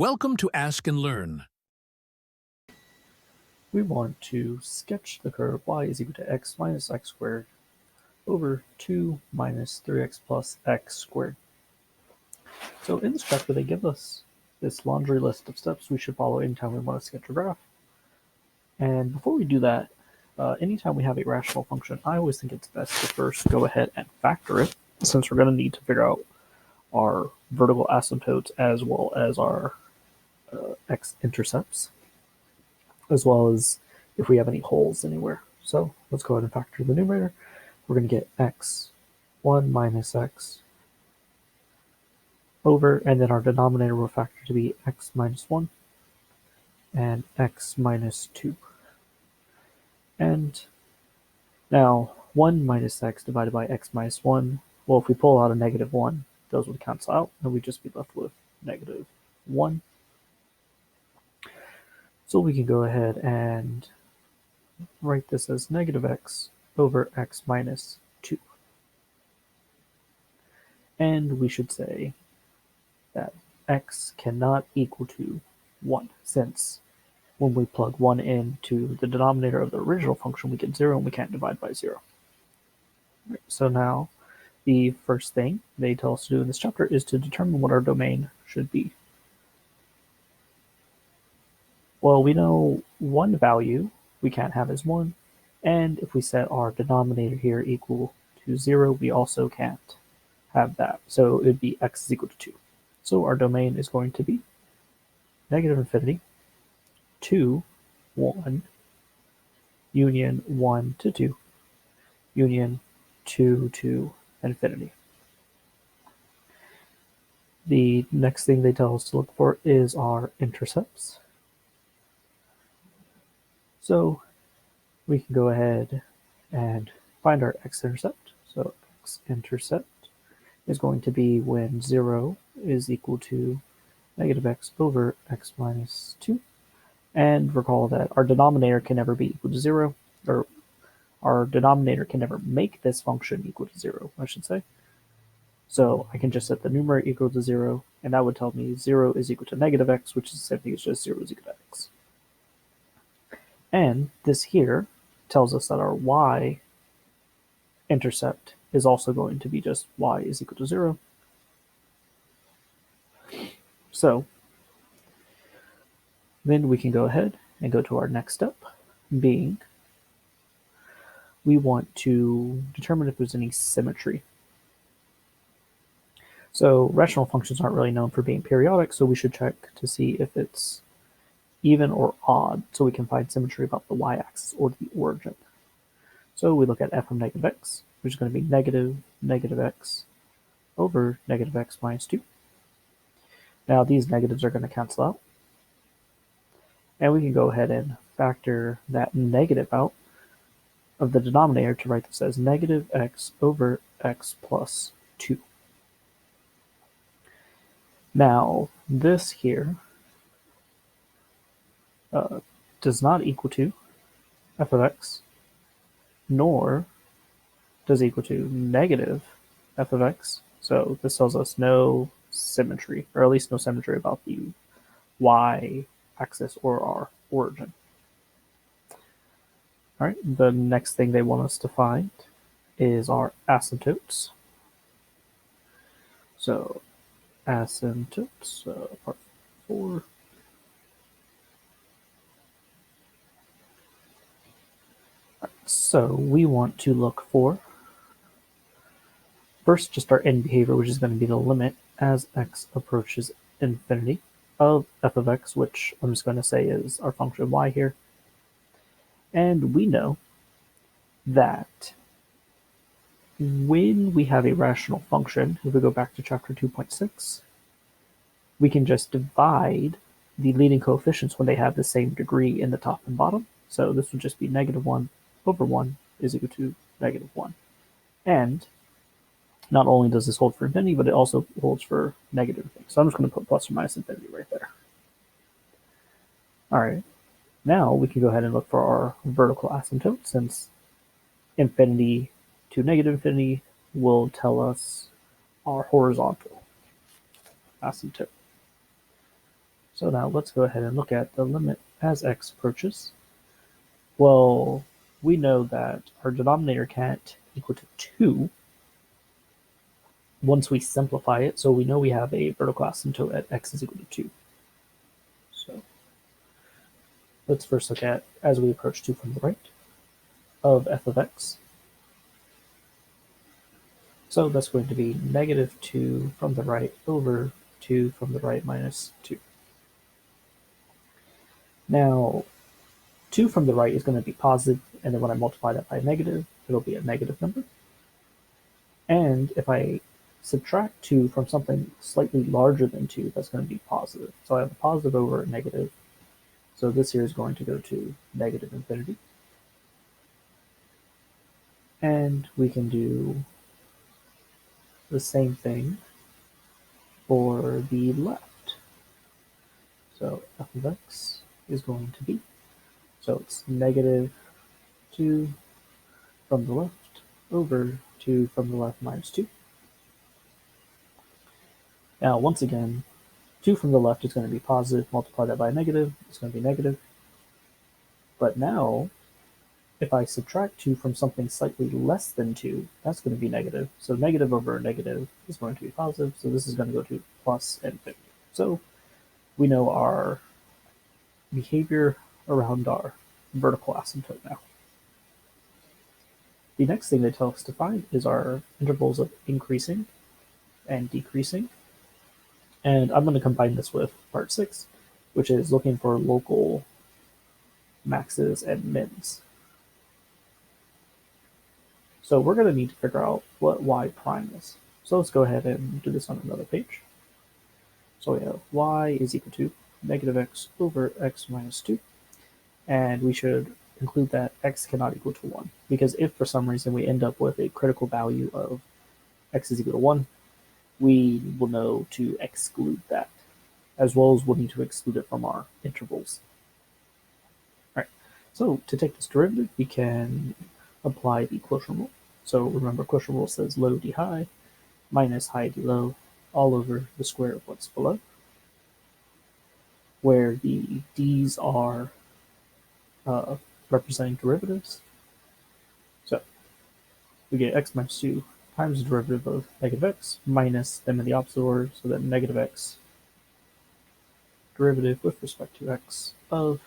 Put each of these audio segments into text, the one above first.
Welcome to Ask and Learn. We want to sketch the curve y is equal to x minus x squared over 2 minus 3x plus x squared. So in this chapter, they give us this laundry list of steps we should follow anytime we want to sketch a graph. And before we do that, anytime we have a rational function, I always think it's best to first go ahead and factor it, since we're going to need to figure out our vertical asymptotes as well as our x-intercepts, as well as if we have any holes anywhere. So let's go ahead and factor the numerator. We're going to get x1 minus x over, and then our denominator will factor to be x minus 1 and x minus 2. And now 1 minus x divided by x minus 1, well, if we pull out a negative 1, those would cancel out, and we'd just be left with negative 1. So we can go ahead and write this as negative x over x minus 2. And we should say that x cannot equal to 1, since when we plug 1 into the denominator of the original function, we get 0, and we can't divide by 0. So now, the first thing they tell us to do in this chapter is to determine what our domain should be. Well, we know one value we can't have as 1, and if we set our denominator here equal to 0, we also can't have that. So it would be x is equal to 2. So our domain is going to be negative infinity, 2, 1, union 1 to 2, union 2 to infinity. The next thing they tell us to look for is our intercepts. So we can go ahead and find our x-intercept. So x-intercept is going to be when 0 is equal to negative x over x minus 2. And recall that our denominator can never be equal to 0, or our denominator can never make this function equal to 0, I should say. So I can just set the numerator equal to 0, and that would tell me 0 is equal to negative x, which is the same thing as just 0 is equal to x. And this here tells us that our y-intercept is also going to be just y is equal to 0. So then we can go ahead and go to our next step, being we want to determine if there's any symmetry. So rational functions aren't really known for being periodic, so we should check to see if it's even or odd, so we can find symmetry about the y-axis or the origin. So we look at f of negative x, which is going to be negative x over negative x minus 2. Now these negatives are going to cancel out. And we can go ahead and factor that negative out of the denominator to write this as negative x over x plus 2. Now this here does not equal to f of x, nor does equal to negative f of x. So this tells us no symmetry, or at least no symmetry about the y-axis or our origin. All right, the next thing they want us to find is our asymptotes. So asymptotes, part 4. So we want to look for, first, just our end behavior, which is going to be the limit as x approaches infinity of f of x, which I'm just going to say is our function y here. And we know that when we have a rational function, if we go back to chapter 2.6, we can just divide the leading coefficients when they have the same degree in the top and bottom. So this would just be negative 1 over 1 is equal to negative 1. And not only does this hold for infinity, but it also holds for negative things. So I'm just going to put plus or minus infinity right there. All right, now we can go ahead and look for our vertical asymptote, since infinity to negative infinity will tell us our horizontal asymptote. So now let's go ahead and look at the limit as x approaches. Well, we know that our denominator can't equal to 2 once we simplify it, so we know we have a vertical asymptote at x is equal to 2. So let's first look at, as we approach 2 from the right, of f of x. So that's going to be negative 2 from the right over 2 from the right minus 2. Now, 2 from the right is going to be positive, and then when I multiply that by a negative, it'll be a negative number. And if I subtract 2 from something slightly larger than 2, that's going to be positive. So I have a positive over a negative. So this here is going to go to negative infinity. And we can do the same thing for the left. So f of x is going to be, so it's negative 2 from the left over 2 from the left minus 2. Now, once again, 2 from the left is going to be positive, multiply that by a negative, it's going to be negative. But now, if I subtract 2 from something slightly less than 2, that's going to be negative. So negative over negative is going to be positive, so this is going to go to plus infinity. So we know our behavior around our vertical asymptote now. The next thing they tell us to find is our intervals of increasing and decreasing. And I'm going to combine this with part 6, which is looking for local maxes and mins. So we're going to need to figure out what y prime is. So let's go ahead and do this on another page. So we have y is equal to negative x over x minus 2. And we should include that x cannot equal to 1. Because if for some reason we end up with a critical value of x is equal to 1, we will know to exclude that, as well as we'll need to exclude it from our intervals. All right, so to take this derivative, we can apply the quotient rule. So remember, quotient rule says low d high minus high d low all over the square of what's below, where the d's are representing derivatives. So we get x minus 2 times the derivative of negative x minus them in the opposite order, so that negative x derivative with respect to x of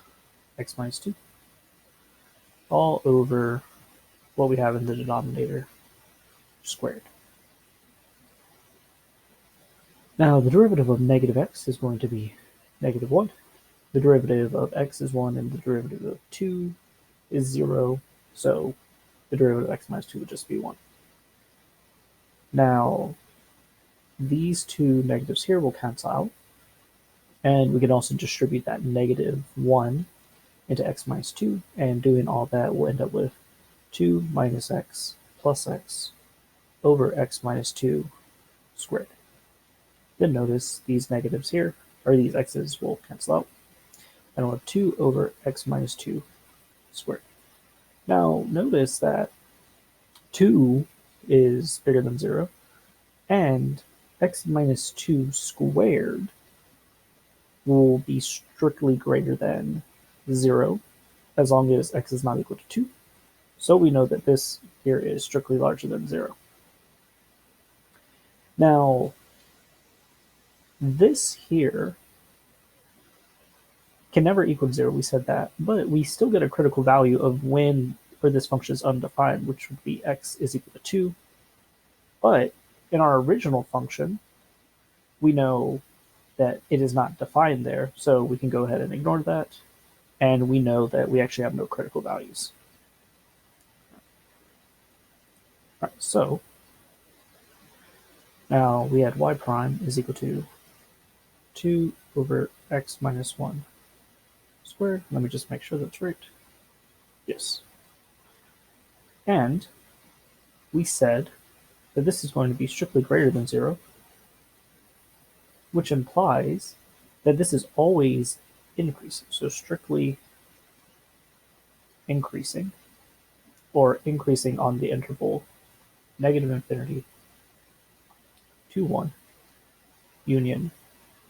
x minus 2 all over what we have in the denominator squared. Now the derivative of negative x is going to be negative 1. The derivative of x is 1 and the derivative of 2 is 0, so the derivative of x minus 2 would just be 1. Now, these two negatives here will cancel out, and we can also distribute that negative 1 into x minus 2, and doing all that, we'll end up with 2 minus x plus x over x minus 2 squared. Then notice these negatives here, or these x's will cancel out, and we'll have 2 over x minus 2 squared. Now, notice that 2 is bigger than 0, and x minus 2 squared will be strictly greater than 0 as long as x is not equal to 2. So we know that this here is strictly larger than 0. Now, this here can never equal 0, we said that, but we still get a critical value of when for this function is undefined, which would be x is equal to 2. But in our original function, we know that it is not defined there, so we can go ahead and ignore that, and we know that we actually have no critical values. All right, so now we had y prime is equal to 2 over x minus 1 squared. Let me just make sure that's right. Yes. And we said that this is going to be strictly greater than 0, which implies that this is always increasing. So strictly increasing, or increasing on the interval negative infinity to 1, union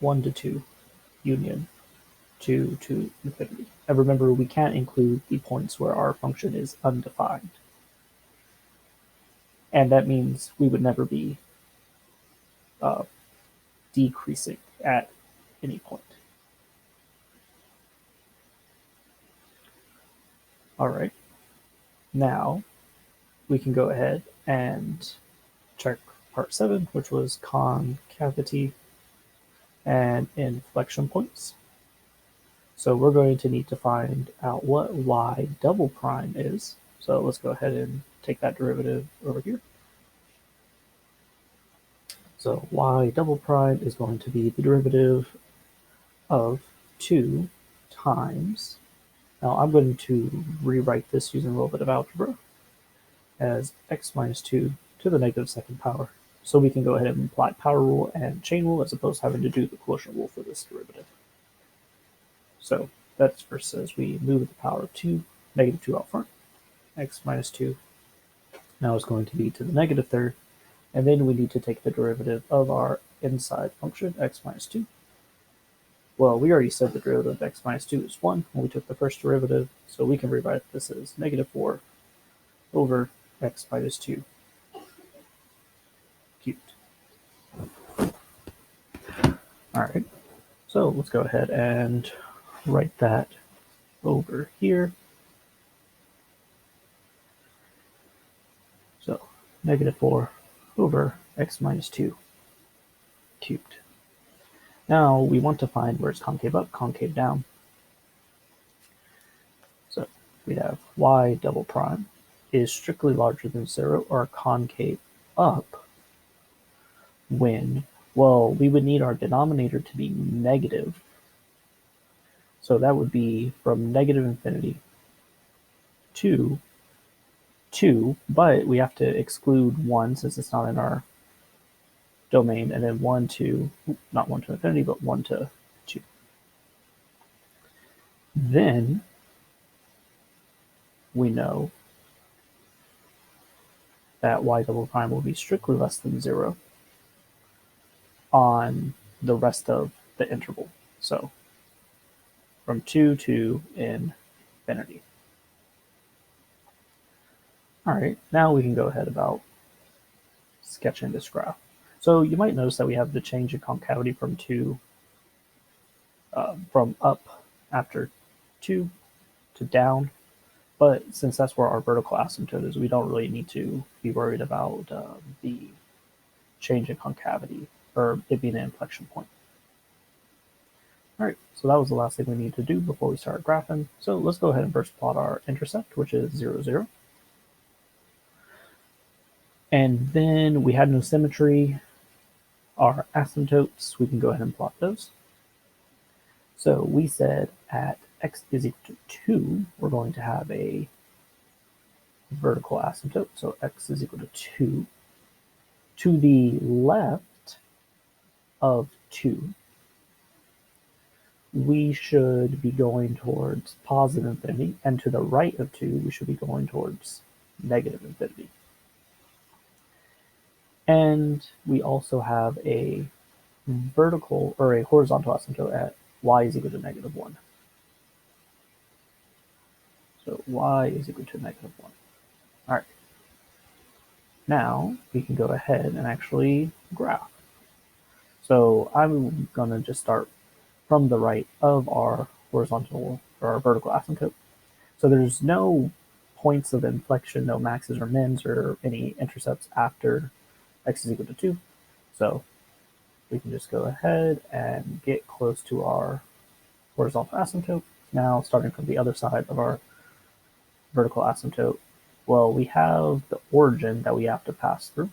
1 to 2, union 2 to infinity. And remember, we can't include the points where our function is undefined. And that means we would never be decreasing at any point. All right. Now we can go ahead and check part 7, which was concavity and inflection points. So we're going to need to find out what y double prime is. So let's go ahead and take that derivative over here. So y double prime is going to be the derivative of 2 times. Now I'm going to rewrite this using a little bit of algebra as x minus 2 to the negative second power. So we can go ahead and apply power rule and chain rule as opposed to having to do the quotient rule for this derivative. So that's first as we move the power of 2, negative 2 out front, x minus 2 now is going to be to the negative third, and then we need to take the derivative of our inside function, x minus 2. Well, we already said the derivative of x minus 2 is 1 when we took the first derivative, so we can rewrite this as negative 4 over x minus 2 cubed. All right, so let's go ahead and write that over here. So negative 4 over x minus 2 cubed. Now we want to find where it's concave up, concave down. So we have y double prime is strictly larger than 0 or concave up when, well, we would need our denominator to be negative. So that would be from negative infinity to 2, but we have to exclude 1 since it's not in our domain, and then 1 to, not 1 to infinity, but 1 to 2. Then we know that y double prime will be strictly less than 0 on the rest of the interval. So from 2 to infinity. All right, now we can go ahead about sketching this graph. So you might notice that we have the change in concavity from up after 2 to down. But since that's where our vertical asymptote is, we don't really need to be worried about the change in concavity or it being an inflection point. All right, so that was the last thing we need to do before we start graphing. So let's go ahead and first plot our intercept, which is 0, 0. And then we had no symmetry. Our asymptotes, we can go ahead and plot those. So we said at x is equal to 2, we're going to have a vertical asymptote. So x is equal to 2. To the left of 2, we should be going towards positive infinity, and to the right of 2, we should be going towards negative infinity. And we also have a vertical or a horizontal asymptote at y is equal to negative 1. So y is equal to negative 1. All right. Now we can go ahead and actually graph. So I'm going to just start from the right of our horizontal or our vertical asymptote. So there's no points of inflection, no maxes or mins or any intercepts after x is equal to 2. So we can just go ahead and get close to our horizontal asymptote. Now, starting from the other side of our vertical asymptote, well, we have the origin that we have to pass through.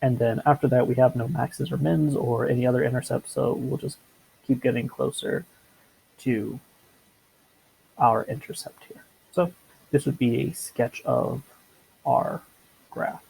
And then after that, we have no maxes or mins or any other intercepts, so we'll just keep getting closer to our intercept here. So this would be a sketch of our graph.